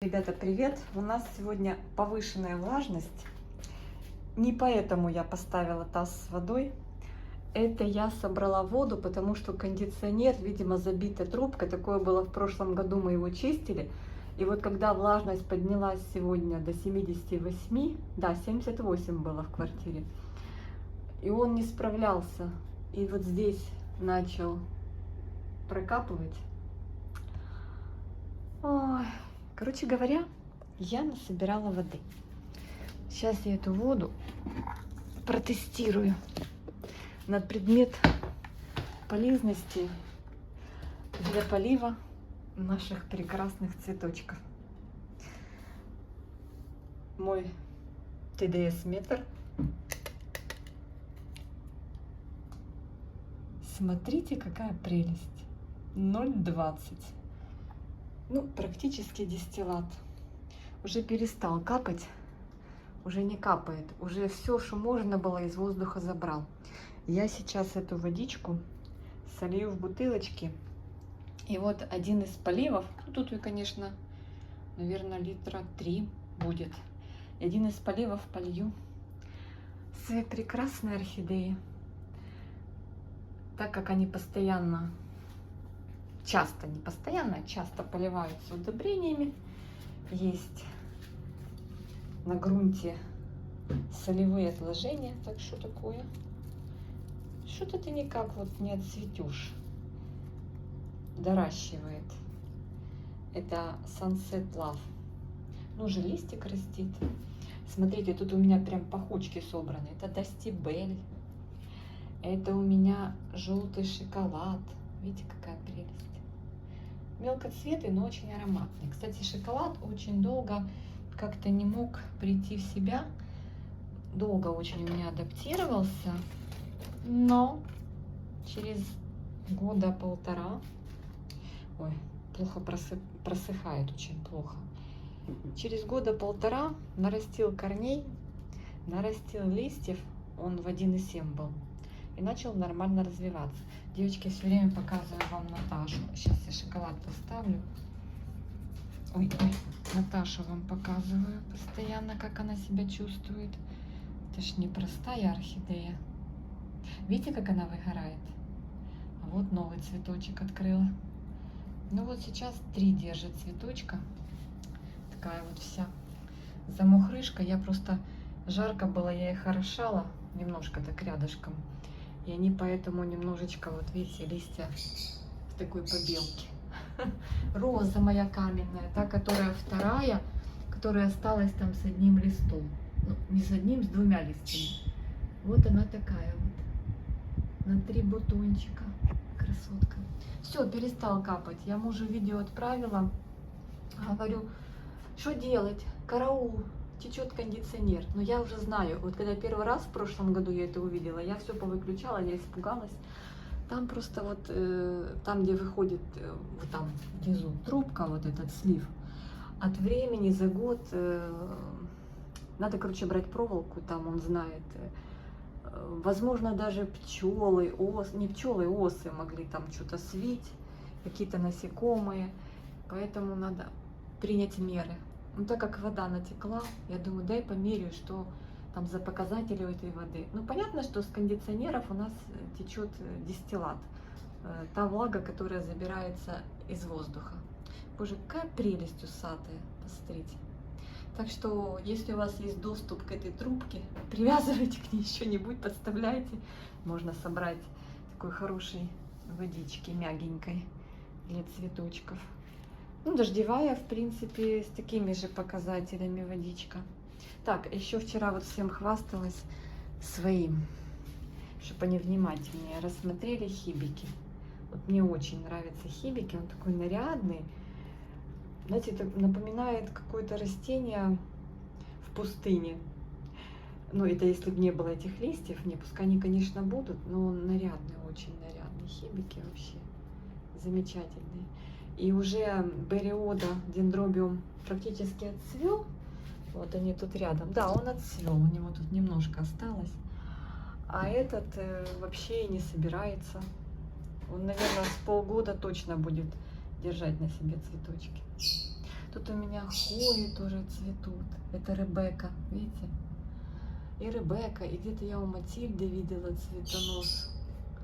Ребята, привет! У нас сегодня повышенная влажность. Не поэтому я поставила таз с водой. Это я собрала воду, потому что кондиционер, видимо, забита трубкой. Такое было в прошлом году, мы его чистили. И вот когда влажность поднялась сегодня до 78, да, 78 было в квартире, и он не справлялся. И вот здесь начал прокапывать. Ой. Короче говоря, я насобирала воды. Сейчас я эту воду протестирую на предмет полезности для полива наших прекрасных цветочков. Мой ТДС-метр. Смотрите, какая прелесть. 0,20. Ну, практически дистиллят. Уже перестал капать, уже не капает. Уже все, что можно было, из воздуха забрал. Я сейчас эту водичку солью в бутылочки. И вот один из поливов, ну, тут, конечно, наверное, литра 3 будет. И один из поливов полью свои прекрасные орхидеи. Так как они постоянно... часто, не постоянно, а часто поливаются удобрениями. Есть на грунте солевые отложения. Так что такое? Что-то ты никак вот не отцветешь. Доращивает. Это Sunset Love. Ну, уже листик растит. Смотрите, тут у меня прям пахучки собраны. Это Dusty Bell. Это у меня желтый шоколад. Видите, какая прелесть. Мелкоцветный, но очень ароматный. Кстати, шоколад очень долго как-то не мог прийти в себя. Долго очень у меня адаптировался. Но через года полтора... Ой, плохо просыхает, очень плохо. Через года полтора нарастил корней, нарастил листьев. Он в 1,7 был. И начал нормально развиваться. Девочки, я все время показываю вам Наташу. Сейчас я шоколад поставлю. Ой, Наташу вам показываю постоянно, как она себя чувствует. Это ж непростая орхидея. Видите, как она выгорает? А вот новый цветочек открыла. Ну вот сейчас 3 держит цветочка. Такая вот вся замухрышка. Я просто... Жарко было, я их орошала немножко так рядышком. И они поэтому немножечко, вот видите, листья в такой побелке. Роза моя каменная, та, которая вторая, которая осталась там с одним листом. Ну, не с одним, с 2 листьями. Вот она такая вот. На 3 бутончика. Красотка. Все, перестал капать. Я мужу видео отправила. Говорю, что делать? Караул. Течет кондиционер. Но я уже знаю, вот когда первый раз в прошлом году я это увидела, я все повыключала, я испугалась. Там просто вот, там, где выходит, вот там внизу трубка, вот этот слив, от времени за год, надо, короче, брать проволоку, там он знает, возможно, даже пчелы, не пчелы, осы могли там что-то свить, какие-то насекомые, поэтому надо принять меры. Ну, так как вода натекла, я думаю, дай померяю, что там за показатели у этой воды. Ну, понятно, что с кондиционеров у нас течет дистиллят. Та влага, которая забирается из воздуха. Боже, какая прелесть усатая, посмотрите. Так что, если у вас есть доступ к этой трубке, привязывайте к ней что-нибудь, подставляйте. Можно собрать такой хорошей водички, мягенькой, для цветочков. Ну, дождевая, в принципе, с такими же показателями водичка. Так, еще вчера вот всем хвасталась своим, чтобы они внимательнее рассмотрели хибики. Вот мне очень нравятся хибики, он такой нарядный. Знаете, это напоминает какое-то растение в пустыне. Ну, это если бы не было этих листьев, не, пускай они, конечно, будут, но он нарядный, очень нарядный. Хибики вообще замечательные. И уже бериода, дендробиум практически отцвел. Вот они тут рядом. Да, он отцвел, у него тут немножко осталось. А этот вообще и не собирается. Он, наверное, с полгода точно будет держать на себе цветочки. Тут у меня хвои тоже цветут. Это Ребекка, видите? И Ребекка, и где-то я у Матильды видела цветонос.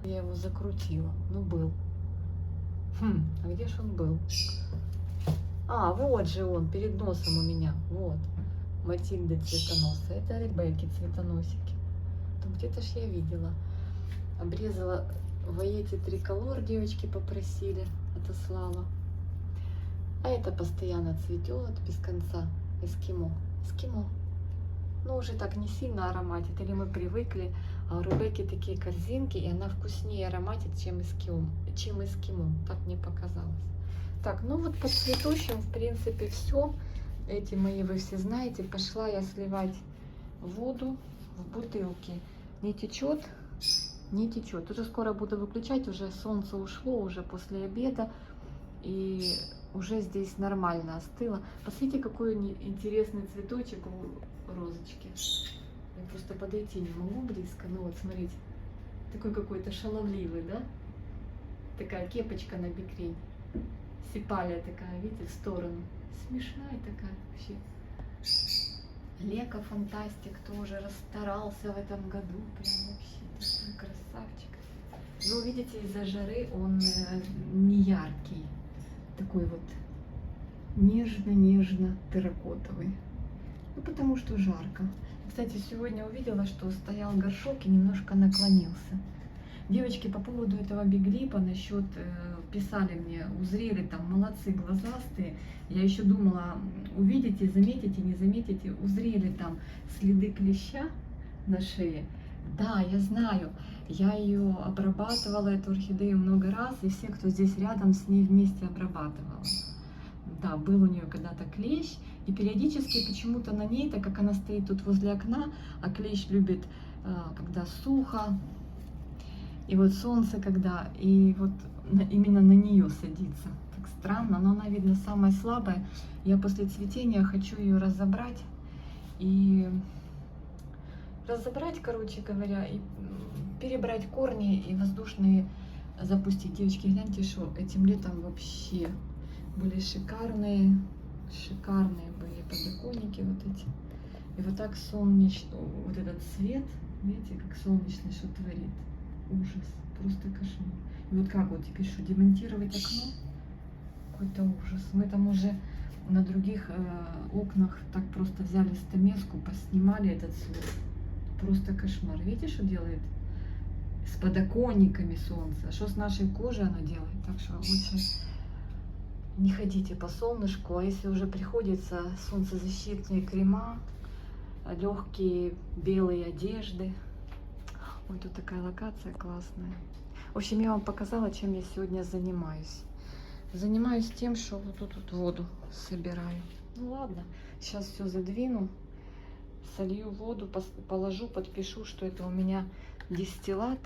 Я его закрутила, ну был. А где же он был? А, вот же он, перед носом у меня, вот. Матильды цветоноса, это Ребекки цветоносики. Там где-то ж я видела. Обрезала Ваети триколор, девочки попросили, отослала. А это постоянно цветет без конца. Эскимо. Эскимо. Но уже так не сильно ароматит, или мы привыкли. А у Ребекки такие корзинки, и она вкуснее ароматит, чем эскимо. Так мне показалось. Так, ну вот по цветущим, в принципе, все. Эти мои вы все знаете. Пошла я сливать воду в бутылке. Не течет, не течет. Уже скоро буду выключать, уже солнце ушло, уже после обеда. И уже здесь нормально остыло. Посмотрите, какой интересный цветочек у розочки. Я просто подойти не могу близко. Ну вот, смотрите. Такой какой-то шаловливый, да? Такая кепочка на бикрень. Сипалия такая, видите, в сторону. Смешная такая вообще. Лека Фантастик тоже расстарался в этом году. Прям вообще такой красавчик. Ну, видите, из-за жары он не яркий. Такой вот нежно-нежно терракотовый. Ну, потому что жарко. Кстати, сегодня увидела, что стоял горшок и немножко наклонился. Девочки, по поводу этого биглипа, насчет, писали мне, узрели там, молодцы, глазастые. Я еще думала, увидите, заметите, не заметите, узрели там следы клеща на шее. Да, я знаю, я ее обрабатывала, эту орхидею, много раз, и все, кто здесь рядом, с ней вместе обрабатывала. Да, был у нее когда-то клещ, и периодически почему-то на ней, так как она стоит тут возле окна, а клещ любит, когда сухо, и вот солнце когда, и вот именно на нее садится. Так странно, но она, видно, самая слабая. Я после цветения хочу ее разобрать, короче говоря, и перебрать корни и воздушные запустить. Девочки, гляньте, что этим летом вообще были шикарные были подоконники вот эти. И вот так солнечно, вот этот свет, видите, как солнечный, что творит. Ужас, просто кошмар. И вот как вот теперь что, демонтировать окно? Какой-то ужас. Мы там уже на других окнах так просто взяли стамеску, поснимали этот свет. Просто кошмар. Видите, что делает с подоконниками солнце? Что с нашей кожей оно делает? Так что лучше не ходите по солнышку, а если уже приходится, солнцезащитные крема, легкие белые одежды. Ой, тут такая локация классная. В общем, я вам показала, чем я сегодня занимаюсь. Занимаюсь тем, что вот тут вот воду собираю. Ну ладно, сейчас все задвину, солью воду, положу, подпишу, что это у меня дистиллат.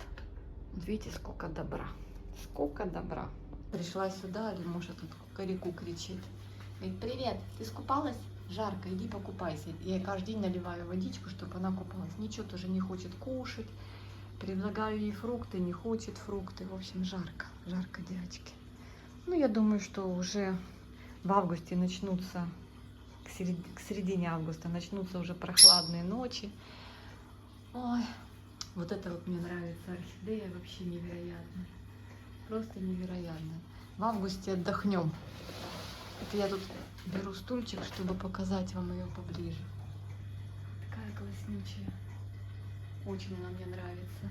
Вот видите, сколько добра. Сколько добра. Пришла сюда, или может тут кукареку кричит. Говорит, привет, ты скупалась? Жарко, иди покупайся. Я каждый день наливаю водичку, чтобы она купалась. Ничего тоже не хочет кушать. Предлагаю ей фрукты, не хочет фрукты. В общем, жарко, жарко, девочки. Ну, я думаю, что уже в августе начнутся, к середине августа начнутся уже прохладные ночи. Ой, вот это вот мне нравится орхидея, вообще невероятно. Просто невероятно. В августе отдохнем. Это я тут беру стульчик, чтобы показать вам ее поближе. Такая класснючая. Очень она мне нравится.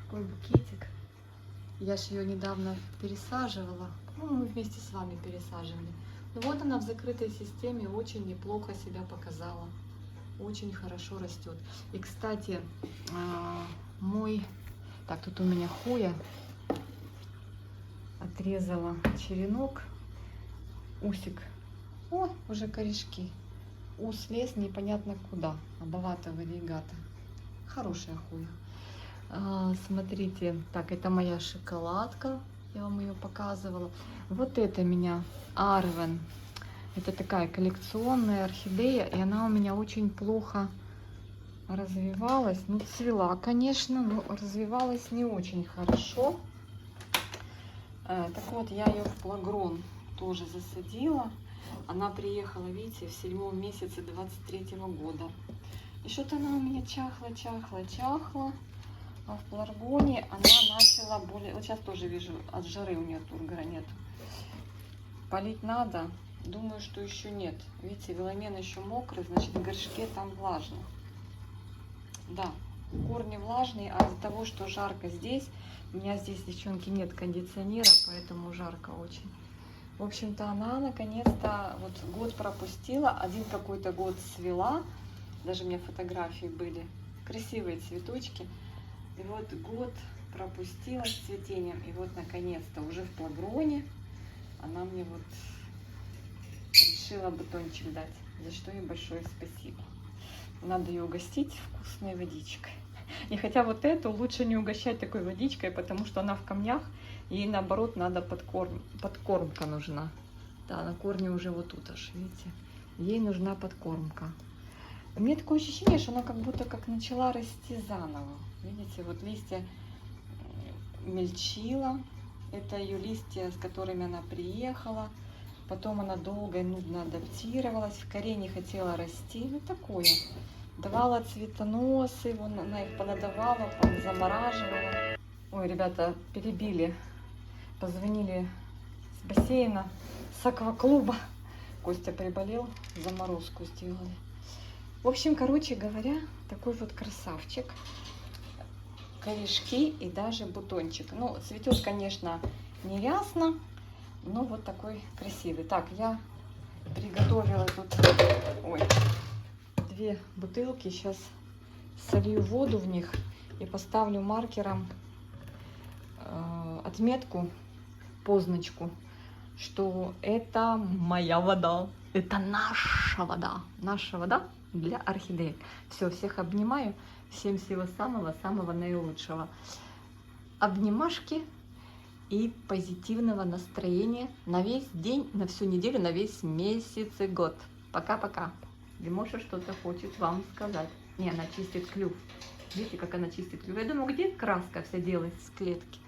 Такой букетик. Я же ее недавно пересаживала. Ну, мы вместе с вами пересаживали. Ну вот она в закрытой системе очень неплохо себя показала. Очень хорошо растет. И, кстати, Так, тут у меня хуя. Отрезала черенок. Усик. О, уже корешки. Ус лез непонятно куда. Обовато варигата. Хорошая хуя. Смотрите, так, это моя шоколадка, я вам ее показывала. Вот это меня Арвен, это такая коллекционная орхидея, и она у меня очень плохо развивалась. Ну, цвела, конечно, но развивалась не очень хорошо. Так вот, я ее в плагрон тоже засадила. Она приехала, видите, в 7 месяце 23-го года. И что-то она у меня чахла. А в Пеларгонии она начала более... Вот сейчас тоже вижу, от жары у нее тургора нет. Полить надо. Думаю, что еще нет. Видите, веломен еще мокрый, значит, в горшке там влажно. Да, корни влажные, а из-за того, что жарко здесь, у меня здесь, девчонки, нет кондиционера, поэтому жарко очень. В общем-то, она наконец-то вот год пропустила, один какой-то год свела, даже у меня фотографии были, красивые цветочки. И вот год пропустила с цветением, и вот наконец-то уже в Пеларгоне она мне вот решила бутончик дать, за что ей большое спасибо. Надо ее угостить вкусной водичкой. И хотя вот эту лучше не угощать такой водичкой, потому что она в камнях, ей наоборот надо подкормка нужна. Да, на корне уже вот тут аж, видите, ей нужна подкормка. У меня такое ощущение, что она как будто как начала расти заново. Видите, вот листья мельчила. Это ее листья, с которыми она приехала. Потом она долго и нудно адаптировалась, в коре не хотела расти. Ну такое. Давала цветоносы, вон она их понадавала, замораживала. Ой, ребята, перебили. Позвонили с бассейна, с акваклуба. Костя приболел, заморозку сделали. В общем, короче говоря, такой вот красавчик. Корешки и даже бутончик. Ну, цветет, конечно, не рясно, но вот такой красивый. Так, я приготовила тут, ой, 2 бутылки. Сейчас солью воду в них и поставлю маркером отметку, позначку, что это моя вода. Это наша вода для орхидеек. Все, всех обнимаю. Всем всего самого-самого наилучшего. Обнимашки и позитивного настроения на весь день, на всю неделю, на весь месяц и год. Пока-пока. Димоша что-то хочет вам сказать. Не, она чистит клюв. Видите, как она чистит клюв? Я думаю, где краска вся делается с клетки?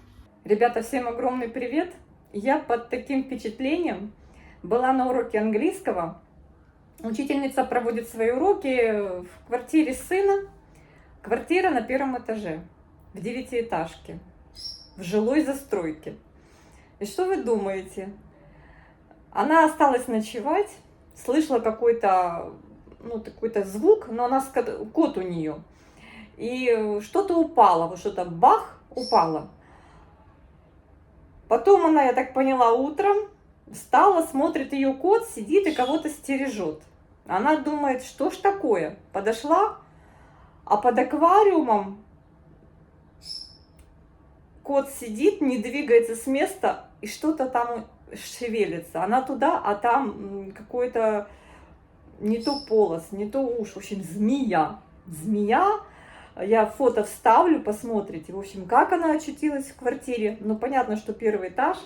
Ребята, всем огромный привет. Я под таким впечатлением была на уроке английского. Учительница проводит свои уроки в квартире сына. Квартира на 1-м этаже, в 9-этажке, в жилой застройке. И что вы думаете? Она осталась ночевать, слышала какой-то, ну, какой-то звук, но она, кот у нее. И что-то упало, вот что-то бах, упало. Потом она, я так поняла, утром встала, смотрит, ее кот сидит и кого-то стережет. Она думает, что ж такое? Подошла. А под аквариумом кот сидит, не двигается с места, и что-то там шевелится. Она туда, а там какой-то не то полос, не то уж, в общем, змея. Змея, я фото вставлю, посмотрите. В общем, как она очутилась в квартире. Ну, понятно, что 1-й этаж.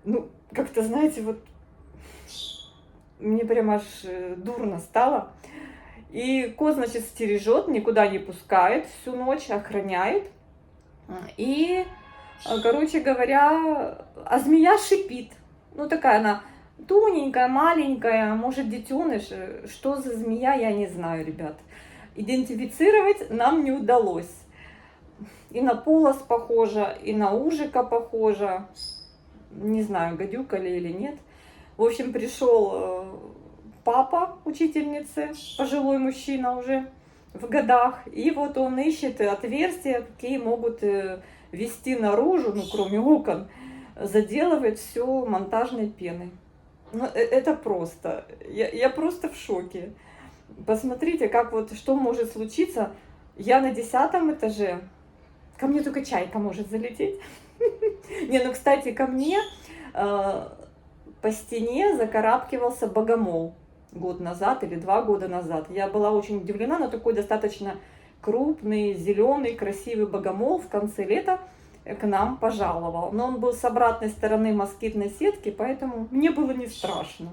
Ну, как-то, знаете, вот мне прям аж дурно стало. И кот, значит, стережет, никуда не пускает, всю ночь охраняет. И, короче говоря, а змея шипит. Ну, такая она тоненькая, маленькая, может, детеныш. Что за змея, я не знаю, ребят. Идентифицировать нам не удалось. И на полос похожа, и на ужика похожа. Не знаю, гадюка ли или нет. В общем, пришел папа учительницы, пожилой мужчина уже в годах, и вот он ищет отверстия, какие могут вести наружу, ну, кроме окон, заделывает все монтажной пеной. Ну, это просто, я просто в шоке. Посмотрите, как вот, что может случиться. Я на 10-м этаже, ко мне только чайка может залететь. Не, ну, кстати, ко мне по стене закарабкивался богомол. Год назад или 2 года назад. Я была очень удивлена, но такой достаточно крупный, зеленый, красивый богомол в конце лета к нам пожаловал. Но он был с обратной стороны москитной сетки, поэтому мне было не страшно.